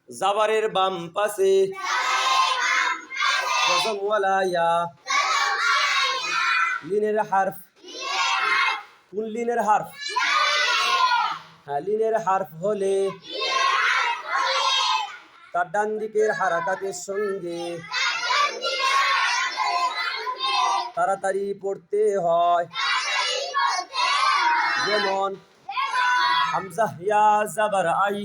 জাবারের বাম পাশে জজমওয়ালা ইয়া লিনের হারফ কোন লিনের হারফ হ্যাঁ লিনের হারফ হলে তার ডান দিকের হারাকাতের সঙ্গে তাড়াতাড়ি পড়তে হয় যেমন হামজা ইয়া জাবার আই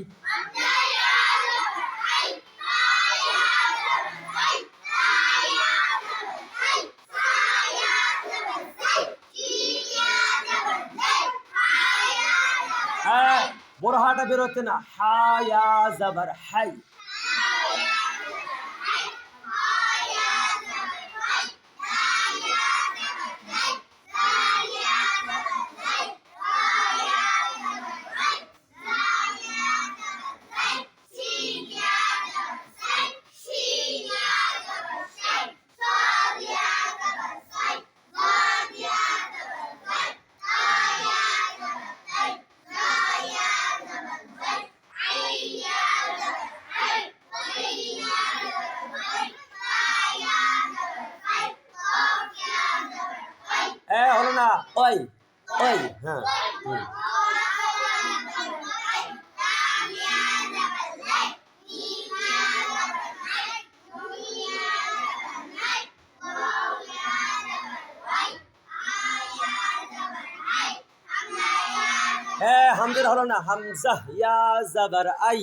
হ্যাঁ বড় হাটা বেরোচ্ছে না হায়া জাবার হাই হলো না ওই ওই হ্যাঁ হামজার হলো না হামজা ইয়া জাবার আই